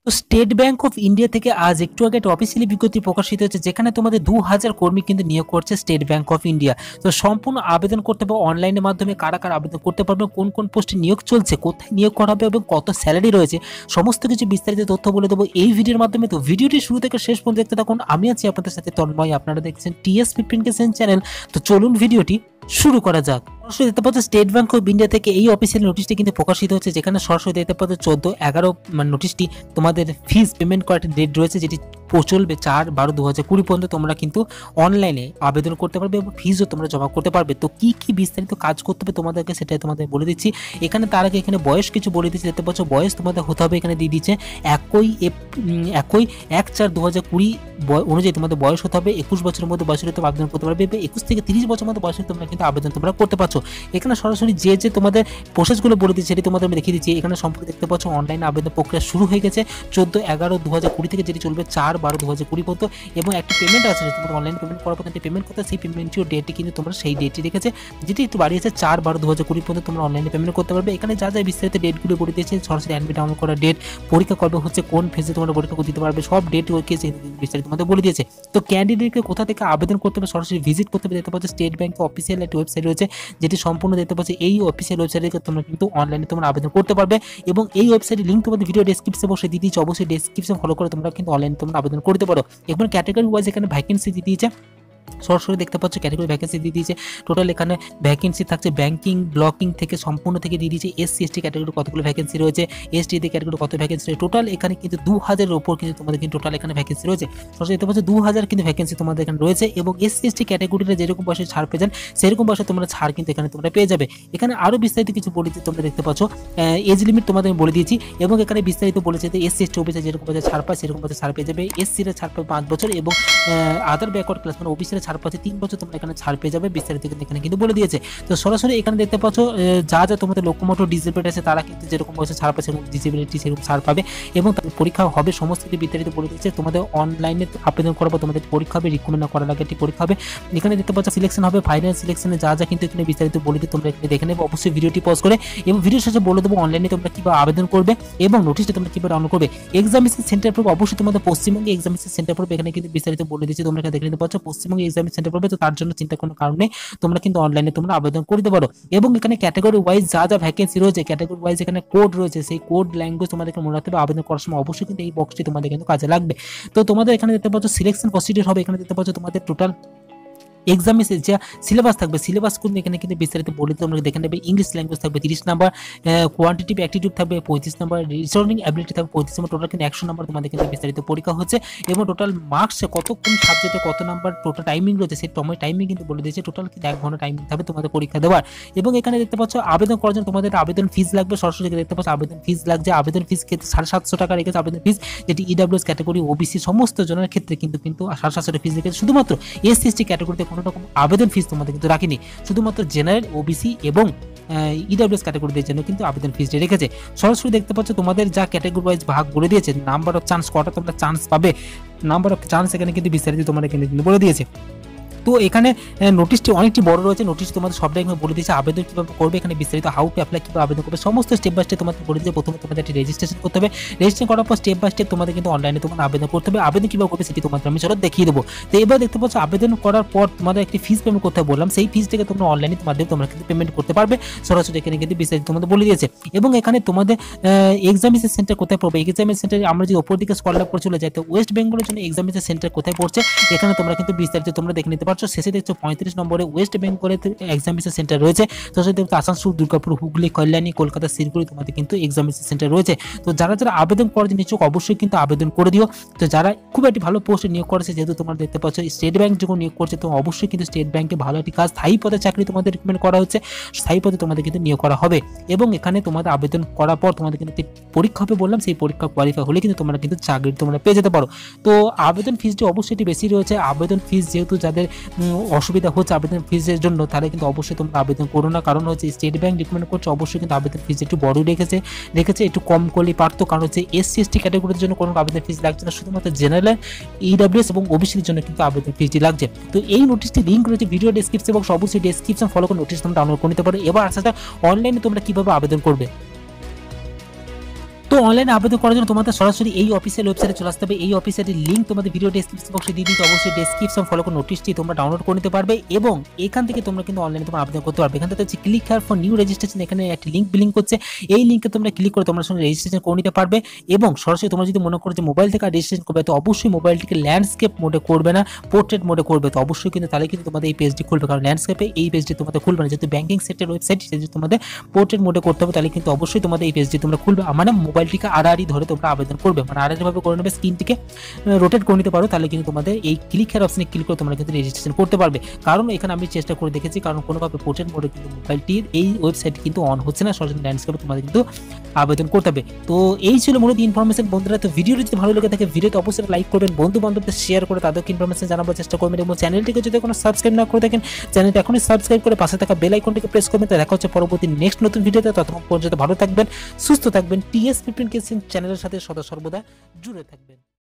তো state bank of India থেকে আজ একটু আগে একটা অফিসিয়ালি বিজ্ঞপ্তি প্রকাশিত হয়েছে, যেখানে তোমাদের 2000 কর্মী কিন্তু নিয়োগ করছে স্টেট ব্যাংক অফ ইন্ডিয়া। তো সম্পূর্ণ আবেদন করতে হবে অনলাইনের মাধ্যমে। কারা কারা আবেদন করতে পারবে, কোন কোন পোস্টে নিয়োগ চলছে, কোথায় নিয়োগ করা হবে এবং কত স্যালারি রয়েছে, সমস্ত কিছু বিস্তারিত তথ্য বলে দেবো এই ভিডিওর মাধ্যমে। তো ভিডিওটি শুরু থেকে শেষ পর্যন্ত দেখতে থাকুন। আমি আছি আপনাদের সাথে তন্ময়, আপনারা দেখছেন TS15K চ্যানেল। তো চলুন ভিডিওটি শুরু করা যাক। সরাসরি দেখতে পাচ্ছ স্টেট ব্যাংক অফ ইন্ডিয়া থেকে এই অফিসিয়াল নোটিশটি কিন্তু প্রকাশিত হচ্ছে, যেখানে সরাসরি দেখতে পাচ্ছ 14/11 নোটিশটি তোমাদের ফিস পেমেন্ট করার ডেট রয়েছে, যেটি চলবে 4/12/2020 পর্যন্ত। তোমরা কিন্তু অনলাইনে আবেদন করতে পারবে এবং ফিসও তোমরা জমা করতে পারবে। তো কি কি বিস্তারিত কাজ করতে হবে তোমাদেরকে সেটাই তোমাদের বলে দিচ্ছি। এখানে তার আগে এখানে বয়স কিছু বলে দিচ্ছি। দেখতে পাচ্ছ বয়স তোমাদের হতে হবে, এখানে দিয়ে দিচ্ছে 1/4/2020 অনুযায়ী তোমাদের বয়স হতে হবে 21 বছরের মধ্যে বয়স হতে আবেদন করতে পারবে। 21 থেকে 30 বছরের মধ্যে বয়সে তোমরা কিন্তু আবেদন তোমরা করতে পারছো। এখানে সরাসরি যে তোমাদের প্রসেসগুলো বলে দিচ্ছে সেটি তোমাদের আমি দেখিয়ে দিচ্ছি। এখানে সম্পর্কে দেখতে পাচ্ছ অনলাইন আবেদন প্রক্রিয়া শুরু হয়ে গেছে 14/11/2020 থেকে, যেটি চলবে 4/12/2020 পর্যন্ত। এবং একটা পেমেন্ট আছে, তোমাদের অনলাইন পেমেন্ট করার পর একটা পেমেন্ট করতে, সেই পেমেন্টটিও ডেটটি কিন্তু তোমরা সেই ডেটটি রেখেছে, যেটি একটু বাড়িয়েছে 4/12/2020 পর্যন্ত তোমরা অনলাইনে পেমেন্ট করতে পারবে। এখানে যা যা বিস্তারিত ডেটগুলো বলে দিয়েছে, সরাসরি অ্যাডমিট ডাউনলোড করার ডেট, পরীক্ষা কবে হচ্ছে, কোন ফেজে তোমরা পরীক্ষা দিতে পারবে, সব ডেট বিস্তারিত তোমাদের বলে দিয়েছে। তো ক্যান্ডিডেটকে কোথা থেকে আবেদন করতে হবে, সরাসরি ভিজিট করতে হবে। দেখতে পাচ্ছ স্টেট ব্যাংকের অফিসিয়াল একটা ওয়েবসাইট রয়েছে, যেটি সম্পূর্ণ দেখতে পাচ্ছ এই অফিসিয়াল ওয়েবসাইটে তোমরা কিন্তু অনলাইনে তোমরা আবেদন করতে পারবে। এবং এই ওয়েবসাইটের লিঙ্ক তোমাদের ভিডিও ডেসক্রিপশনে বসে দিয়ে দিয়েছে, অবশ্যই ডেসক্রিপশন ফলো করে তোমরা কিন্তু অনলাইনে তোমরা আবেদন করতে পারো। এবং ক্যাটাগরি ওয়াইজ এখানে ভ্যাকেন্সি দিয়ে দিয়েছে, সরাসরি দেখতে পাচ্ছ ক্যাটাগরি ভ্যাকেন্সি দিয়ে দিয়েছে। টোটাল এখানে ভ্যাকেন্সি থাকছে ব্যাংকিং ব্লকিং থেকে সম্পূর্ণ থেকে দিয়ে দিয়েছে। SC/ST ক্যাটাগরি কতগুলো ভ্যাকেন্সি রয়েছে, ST ক্যাটাগরি কত ভ্যাকেন্সি রয়েছে, টোটাল এখানে কিন্তু 2000-এর উপর কিন্তু তোমাদের কিন্তু টোটাল এখানে ভ্যাকেন্সি রয়েছে। সরাসরি দেখতে পাচ্ছ 2000 কিন্তু ভ্যাকেন্সি তোমাদের এখানে রয়েছে। এবং SC/ST ক্যাটাগরিতে যেরকম বয়সে ছাড় পেয়ে যান, সেরকম বয়সে তোমরা ছাড় কিন্তু এখানে তোমরা পেয়ে যাবে। এখানে আরও বিস্তারিত কিছু বলে দিচ্ছি, তোমরা দেখতে পাচ্ছ এজ লিমিট তোমাদের আমি বলে দিয়েছি। এবং এখানে বিস্তারিত বলেছে যে SC/ST অফিসে যেরকম বয়সে ছাড় পায় সেরকম বয়সে ছাড় পেয়ে যাবে। SC-রা ছাড় পায় 5 বছর এবং আদার ব্যাকওয়ার্ড ক্লাস মানে OBC-রা ছাড় পাচ্ছে 3 বছর, তোমরা এখানে ছাড় পেয়ে যাবে। বিস্তারিত কিন্তু এখানে কিন্তু বলে দিয়েছে। তো সরাসরি এখানে দেখতে পাচ্ছ যা যা তোমাদের লোকোমোটর ডিসেবল আছে তারা কিন্তু যেরকম বয়সে ছাড় পাচ্ছে সেরকম ডিসেবিলিটি সেরকম ছাড় পাবে। এবং তাদের পরীক্ষা হবে, সমস্ত কিছু বিস্তারিত বলে দিয়েছে। তোমাদের অনলাইনে আবেদন করার পর তোমাদের পরীক্ষা হবে, রিকমেন্ড করার আগে একটি পরীক্ষা হবে। এখানে দেখতে পাচ্ছ সিলেকশন হবে, ফাইনাল সিলেকশনে যা যা কিন্তু এখানে বিস্তারিত বলে দিয়ে তোমরা এখানে দেখে নেবে। অবশ্যই ভিডিওটি পজ করে এবং ভিডিওর শেষে বলে দেবো অনলাইনে তোমরা কিভাবে আবেদন করবে এবং নোটিশটা তোমরা কিভাবে ডাউনলোড করবে। এক্সামিনেশন সেন্টার পড়বে অবশ্যই তোমাদের পশ্চিমবঙ্গে এক্সামিনেশন সেন্টার পড়বে, এখানে কিন্তু বিস্তারিত বলে দিচ্ছি। তোমরা এখানে দেখে নিতে পারছো পশ্চিমবঙ্গে এক্সামিনেশন সেন্টার পড়বে। তো তার জন্য চিন্তা কোনো কারণ নেই, তোমরা কিন্তু অনলাইনে তোমরা আবেদন করতে পারো। এবং এখানে ক্যাটাগরি ওয়াইজ যা যা ভ্যাকেন্সি রয়েছে, ক্যাটাগরি ওয়াইজ এখানে কোড রয়েছে, সেই কোড ল্যাঙ্গুয়েজ তোমাদেরকে মনে রাখতে হবে। আবেদন করার সময় অবশ্যই কিন্তু এই বক্সটি তোমাদের কিন্তু কাজে লাগবে। তো তোমাদের এখানে দেখতে পাচ্ছ সিলেকশন প্রসিডিউর হবে, এখানে দেখতে পাচ্ছ তোমাদের টোটাল এক্সামিনেশন যা সিলেবাস থাকবে, সিলেবাস কিন্তু এখানে কিন্তু বিস্তারিত বলে তোমরা দেখে নেবে। ইংলিশ ল্যাঙ্গুয়েজ থাকবে 30 নাম্বার, কোয়ান্টিটিভ অ্যাটিটিউড থাকবে 35 নাম্বার, রিজনিং অ্যাবিলিটি থাকবে 35 নাম্বার, টোটাল কিন্তু 100 নাম্বার তোমাদের কিন্তু বিস্তারিত পরীক্ষা হচ্ছে। এবং টোটাল মার্কস কত কোন সাবজেক্টে কত নাম্বার টোটাল টাইমিং রয়েছে, সেই টাইমিং কিন্তু বলে দিয়েছে। টোটাল কিন্তু 1 ঘন্টা টাইমিং থাকবে তোমাদের পরীক্ষা দেওয়ার। এবং এখানে দেখতে পাচ্ছ আবেদন করার জন্য তোমাদের আবেদন ফিস লাগবে, সরাসরি দেখতে পাচ্ছ আবেদন ফিস লাগছে। আবেদন ফিস ক্ষেত্রে 750 টাকা রেখেছে আবেদন ফিস, যেটি EWS ক্যাটাগরি OBC সমস্ত জনের ক্ষেত্রে কিন্তু 750 ফিস রেখেছে। শুধুমাত্র SC/ST ক্যাটাগরিতে কোনো রকম আবেদন ফিস তোমাদের কিন্তু রাখিনি, শুধুমাত্র জেনারেল OBC এবং EWS ক্যাটাগরিদের জন্য কিন্তু আবেদন ফিসটি রেখেছে। সরাসরি দেখতে পাচ্ছ তোমাদের যা ক্যাটাগরি ওয়াইজ ভাগ করে দিয়েছে, নাম্বার অফ চান্স কটা তোমরা চান্স পাবে, নাম্বার অফ চান্স এখানে কিন্তু বিস্তারিত তোমাদের কিন্তু বলে দিয়েছে। তো এখানে নোটিশটি অনেকটি বড় রয়েছে, নোটিশ তোমাদের সবটাই বলে দিয়েছে। আবেদন কীভাবে করবে এখানে বিস্তারিত, হাউ টু অ্যাপ্লাই কীভাবে আবেদন করবে সমস্ত স্টেপ বাই স্টেপ তোমাদের বলে দিয়েছে। প্রথমে তোমাদের একটি রেজিস্ট্রেশন করতে হবে, রেজিস্ট্রেশন করার পর স্টেপ বাই স্টেপ তোমাদের কিন্তু অনলাইনে তোমাদের আবেদন করতে হবে। আবেদন কীভাবে করবে সেটি তোমাদের আমি চলো দেখিয়ে দেবো। তো এবার দেখতে পাচ্ছ আবেদন করার পর তোমাদের একটি ফিস পেমেন্ট করতে বললাম, সেই ফিস থেকে তোমরা অনলাইনে মাধ্যমে তোমরা কিন্তু পেমেন্ট করতে পারবে। সরাসরি এখানে কিন্তু বিস্তারিত তোমাদের বলে দিয়েছে। এবং এখানে তোমাদের এক্সামিনেশন সেন্টার কোথায় পড়বে, এক্সামিনেশন সেন্টারে আমরা যদি ওপর দিকে স্ক্রল আপ করে চলে যাই, তো ওয়েস্ট বেঙ্গলের জন্য এক্সামিনেশন সেন্টার কোথায় পড়ছে এখানে তোমরা কিন্তু বিস্তারিত তোমরা দেখে নিতে পারছো। শেষে দেখছো 35 নম্বরে ওয়েস্ট বেঙ্গলের এক্সামিনেশন সেন্টার রয়েছে। তো সেটা আসানসোল, দুর্গাপুর, হুগলি, কল্যাণী, কলকাতা, শিলিগুড়ি তোমাদের কিন্তু এক্সামিনেশন সেন্টার রয়েছে। তো যারা যারা আবেদন করার জন্য ইচ্ছুক অবশ্যই কিন্তু আবেদন করে দিও। তো যারা খুব একটি ভালো পোস্টে নিয়োগ করেছে, যেহেতু তোমরা দেখতে পাচ্ছ স্টেট ব্যাংক যখন নিয়োগ করছে, তো অবশ্যই কিন্তু স্টেট ব্যাংকে ভালো একটি কাজ, স্থায়ী পদে চাকরি তোমাদের রিকমেন্ড করা হচ্ছে, স্থায়ী পদে তোমাদের কিন্তু নিয়োগ করা হবে। এবং এখানে তোমাদের আবেদন করার পর তোমাদের কিন্তু পরীক্ষা হবে বললাম, সেই পরীক্ষা কোয়ালিফাই হলে কিন্তু তোমরা কিন্তু চাকরি তোমরা পেয়ে যেতে পারো। তো আবেদন ফিসটি অবশ্যই একটি বেশি রয়েছে। আবেদন ফিস যেহেতু যাদের অসুবিধা হচ্ছে আবেদন ফিসের জন্য, তাহলে কিন্তু অবশ্যই তোমরা আবেদন করো না, কারণ হচ্ছে স্টেট ব্যাংক রিকমেন্ড করছে অবশ্যই কিন্তু আবেদন ফিস একটু বড় রেখেছে, একটু কম করলেই পারতো। কারণ হচ্ছে SC/ST ক্যাটাগরির জন্য কোনো আবেদন ফিস লাগছে না, শুধুমাত্র জেনারেল, EWS এবং OBCর জন্য কিন্তু আবেদন ফিসটি লাগছে। তো এই নোটিশটি লিঙ্ক রয়েছে ভিডিও ডেসক্রিপশন এবং অবশ্যই ডেসক্রিপশন ফলো করে নোটিশ তোমরা ডাউনলোড করে নিতে পারো। এবার আসা যাক অনলাইনে তোমরা কিভাবে আবেদন করবে। তো অনলাইনে আবেদন করার জন্য তোমাদের সরাসরি এই অফিসিয়াল ওয়েবসাইটে চলে আসতে হবে। এই অফিসিয়ালের লিঙ্ক তোমাদের ভিডিও ডেসক্রিপশন বক্সে দিয়ে দিতে, অবশ্যই ডেসক্রিপশন ফলো করে নোটিশটি তোমরা ডাউনলোড করে নিতে পারবে এবং এখান থেকে তোমরা কিন্তু অনলাইনে তোমরা আবেদন করতে পারবে। এখান থেকে হচ্ছে click here for new registration, এখানে একটি লিঙ্ক বিলিং করছে, এই লিঙ্কে তোমরা ক্লিক করে তোমরা সঙ্গে রেজিস্ট্রেশন করে নিতে পারবে এবং সরাসরি তোমরা যদি মনে করো যে মোবাইল থেকে রেজিস্ট্রেশন করবে তো অবশ্যই মোবাইলটিকে ল্যান্ডস্কেপ মোডে করবে না, পোর্ট্রেট মোডে করবে। তো অবশ্যই কিন্তু তাহলে কিন্তু তোমাদের এই পেজটি খুলবে, কারণ ল্যান্ডস্কেপে এই পেজটি তোমাদের খুলবে না, যেহেতু ব্যাংকিং সেক্টর ওয়েবসাইট সেটি তোমাদের পোর্ট্রেট মোডে করতে হবে, তাহলে কিন্তু অবশ্যই তোমাদের এই পেজটি তোমরা খুলবে। মানে মোবাইলটিকে আড়াআড়ি ধরে তোমরা আবেদন করবে, মানে আড়াআড়ি ভাবে করে নেবে, স্ক্রিনটিকে রোটেট করে নিতে পারো, তাহলে কিন্তু তোমাদের এই ক্লিক হেয়ার অপশনে ক্লিক করে তোমরা কিন্তু রেজিস্ট্রেশন করতে পারবে। কারণ এখানে আমি চেষ্টা করে দেখেছি, কারণ কোনোভাবে পোর্ট্রেট মোডে কিন্তু মোবাইলটির এই ওয়েবসাইট কিন্তু অন হচ্ছে না, সরাসরি ল্যান্ডস্কেপে তোমাদের কিন্তু আবেদন করতে হবে। তো এই ছিল মূলত ইনফরমেশন বন্ধুরা। তো ভিডিওটি যদি ভালো লেগে থাকে ভিডিওতে অবশ্যই লাইক করবেন, বন্ধু বান্ধবদের শেয়ার করে তাদেরকে ইনফরমেশন জানাবার চেষ্টা করবেন এবং চ্যানেলটিকে যদি কোনো সাবস্ক্রাইব না করে থাকেন চ্যানেলটি এখনই সাবস্ক্রাইব করে পাশে থাকা বেল আইকনটিকে প্রেস করবেন। তো দেখা হচ্ছে পরবর্তী নেক্সট নতুন ভিডিওতে, ততক্ষণ পর্যন্ত ভালো থাকবেন, সুস্থ থাকবেন, টিএস 15 কেসিং চ্যানেলের সাথে সদা সর্বদা জুড়ে থাকবেন।